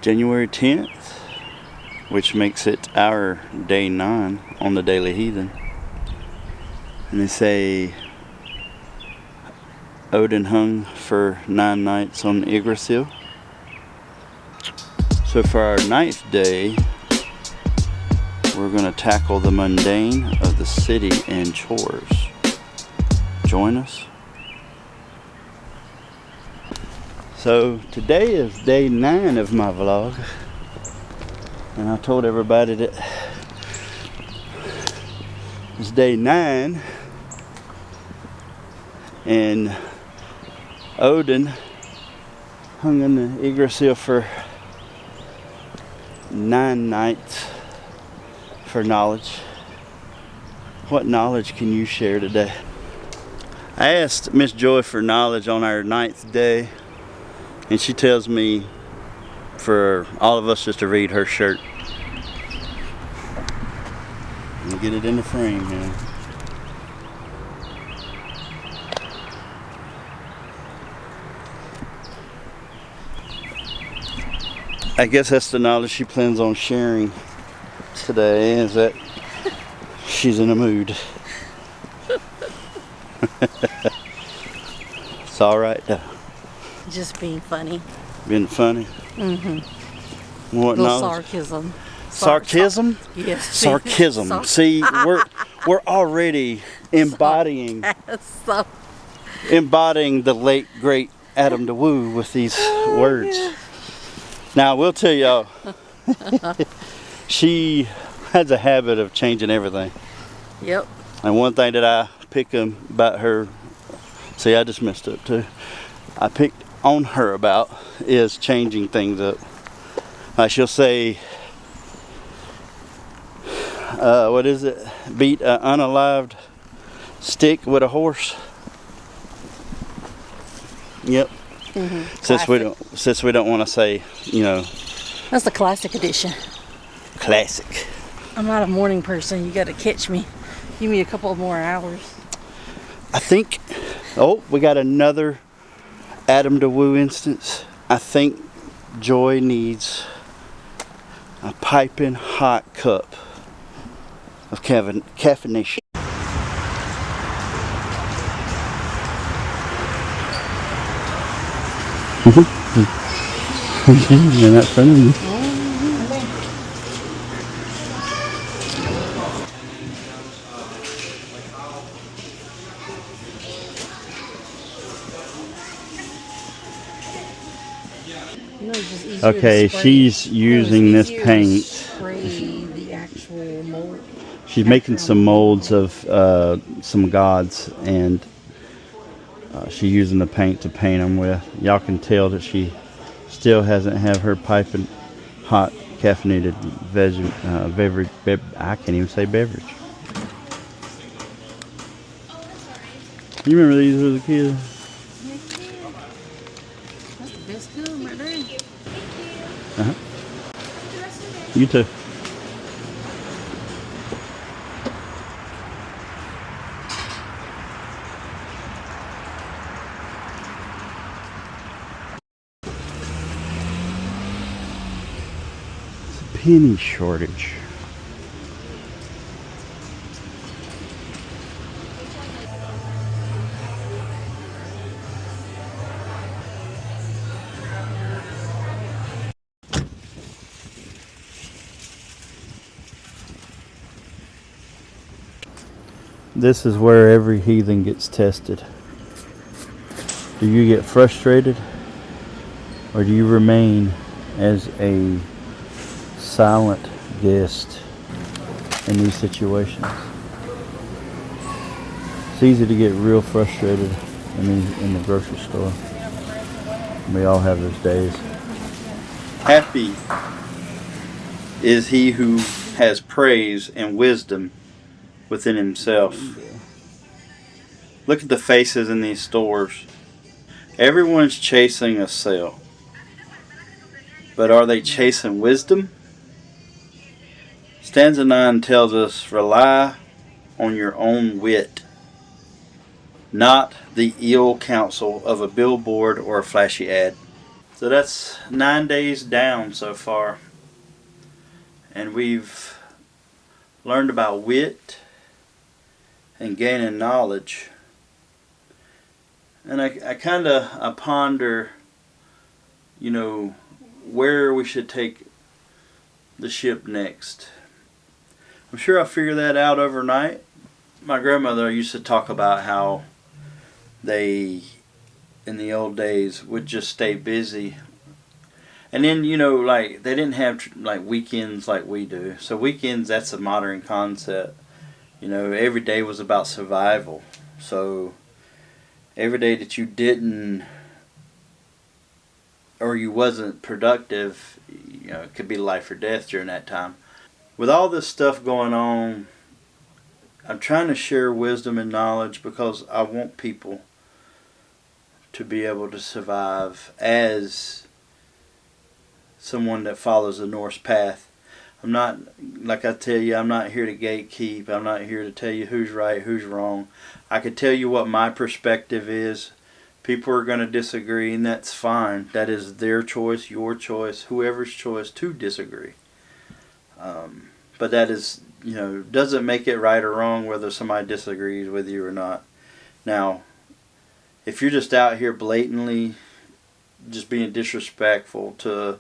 January 10th, which makes it our day 9 on the Daily Heathen. And they say Odin hung for 9 nights on Yggdrasil. So for our 9th day, we're going to tackle the mundane of the city and chores. Join us. So today is day 9 of my vlog, and I told everybody that it's day 9 and Odin hung in the Yggdrasil for 9 nights for knowledge. What knowledge can you share today? I asked Miss Joy for knowledge on our 9th day, and she tells me for all of us just to read her shirt. And get it in the frame here. I guess that's the knowledge she plans on sharing today, is that she's in a mood. It's alright though. Just being funny. Being funny? Mm-hmm. What little knowledge? Sarcasm. Sarcasm? Yes. Sarcasm. See, we're already embodying the late great Adam DeWoo with these words. Yeah. Now I will tell y'all, she has a habit of changing everything. Yep. And one thing that I pick about her, see, I just messed up too. I picked on her about is changing things up. She'll say, what is it? Beat an unalived stick with a horse. Yep. Mm-hmm. Since we don't want to say, you know. That's the classic edition. Classic. I'm not a morning person. You got to catch me. Give me a couple more hours. I think. Oh, we got another Adam DeWoo instance. I think Joy needs a piping hot cup of caffeination. You're not friendly. Okay, she's using this paint. She's making some molds of some gods, and she's using the paint to paint them with. Y'all can tell that she still hasn't have her piping hot caffeinated beverage. I can't even say beverage. You remember these as a kid? That's the best film right there. Uh-huh. You too. It's a penny shortage. This is where every heathen gets tested. Do you get frustrated, or do you remain as a silent guest in these situations? It's easy to get real frustrated in the grocery store. We all have those days. Happy is he who has praise and wisdom within himself. Look at the faces in these stores. Everyone's chasing a sale. But are they chasing wisdom? Stanza 9 tells us, rely on your own wit, not the ill counsel of a billboard or a flashy ad. So that's 9 days down so far. And we've learned about wit and gaining knowledge. And I ponder, where we should take the ship next. I'm sure I'll figure that out overnight. My grandmother used to talk about how they, in the old days, would just stay busy. And then, they didn't have weekends like we do. So weekends, that's a modern concept. Every day was about survival. So every day that you didn't, or you wasn't productive, it could be life or death during that time. With all this stuff going on, I'm trying to share wisdom and knowledge because I want people to be able to survive as someone that follows the Norse path. I'm not, like I tell you, I'm not here to gatekeep. I'm not here to tell you who's right, who's wrong. I could tell you what my perspective is. People are going to disagree, and that's fine. That is their choice, your choice, whoever's choice to disagree. But that is, doesn't make it right or wrong whether somebody disagrees with you or not. Now, if you're just out here blatantly just being disrespectful to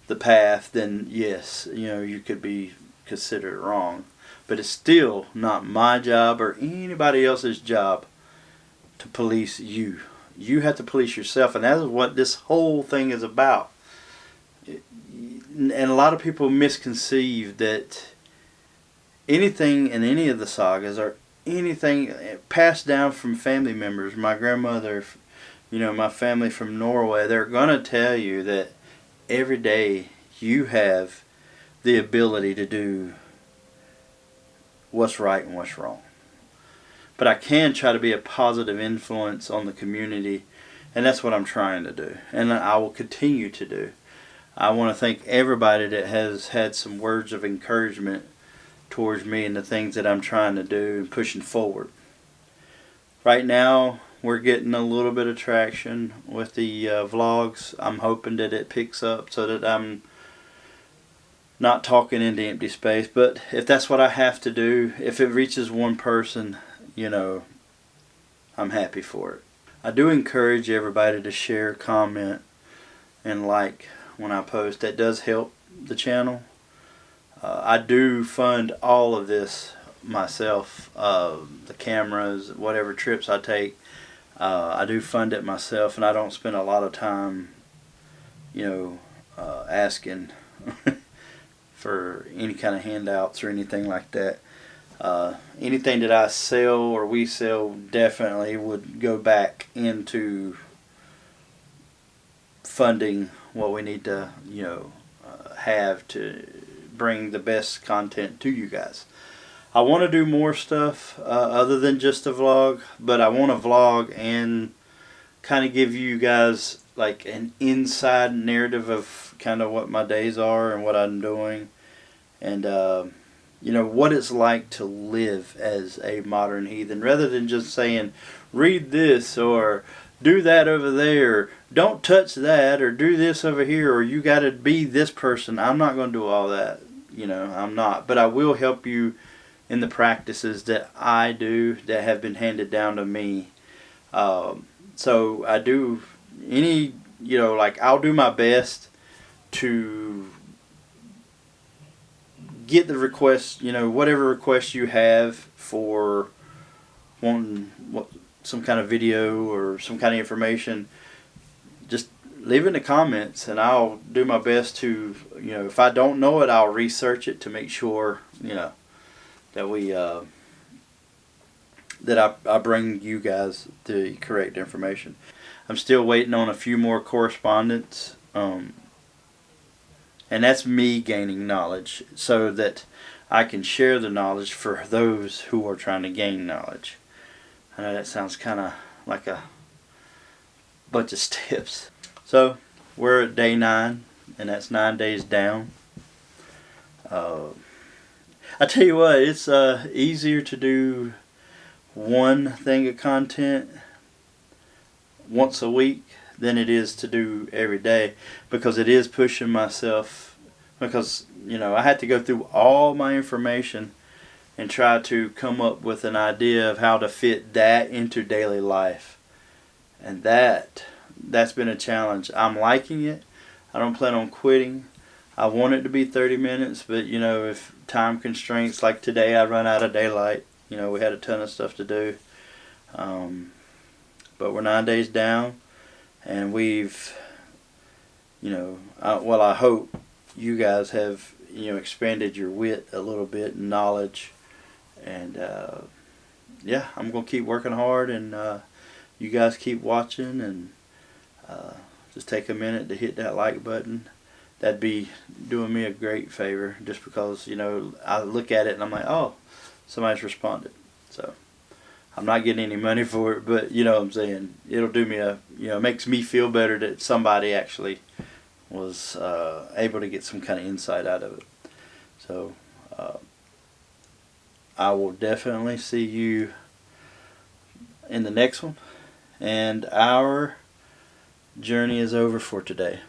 the path, then yes, you could be considered wrong. But it's still not my job or anybody else's job to police you. You have to police yourself, and that is what this whole thing is about. And a lot of people misconceive that anything in any of the sagas or anything passed down from family members, my grandmother, my family from Norway, they're going to tell you that every day you have the ability to do what's right and what's wrong. But I can try to be a positive influence on the community, and that's what I'm trying to do, and I will continue to do. I want to thank everybody that has had some words of encouragement towards me and the things that I'm trying to do and pushing forward. Right now, we're getting a little bit of traction with the vlogs. I'm hoping that it picks up so that I'm not talking into empty space. But if that's what I have to do, if it reaches one person, I'm happy for it. I do encourage everybody to share, comment, and like when I post. That does help the channel. I do fund all of this myself. The cameras, whatever trips I take, I do fund it myself, and I don't spend a lot of time, asking for any kind of handouts or anything like that. Anything that I sell or we sell definitely would go back into funding what we need to, have to bring the best content to you guys. I want to do more stuff other than just a vlog, but I want to vlog and kind of give you guys like an inside narrative of kind of what my days are and what I'm doing, and what it's like to live as a modern heathen, rather than just saying read this or do that over there, don't touch that, or do this over here, or you got to be this person. I'm not going to do all that. I'm not. But I will help you in the practices that I do that have been handed down to me. So I do I'll do my best to get the requests, whatever requests you have for wanting some kind of video or some kind of information, just leave it in the comments and I'll do my best to, if I don't know it, I'll research it to make sure, that we, that I bring you guys the correct information. I'm still waiting on a few more correspondence, and that's me gaining knowledge so that I can share the knowledge for those who are trying to gain knowledge. I know that sounds kind of like a bunch of steps. So we're at day 9, and that's 9 days down. I tell you what, it's easier to do one thing of content once a week than it is to do every day, because it is pushing myself, because I had to go through all my information and try to come up with an idea of how to fit that into daily life. And that's been a challenge. I'm liking it. I don't plan on quitting. I want it to be 30 minutes, but if time constraints, like today I run out of daylight, we had a ton of stuff to do. But we're 9 days down, and we've, I hope you guys have, expanded your wit a little bit and knowledge. And I'm going to keep working hard, and you guys keep watching, and just take a minute to hit that like button. That'd be doing me a great favor, just because, I look at it and I'm like, oh, somebody's responded. So I'm not getting any money for it, but you know what I'm saying. It'll do me it makes me feel better that somebody actually was able to get some kind of insight out of it. So I will definitely see you in the next one. And our journey is over for today.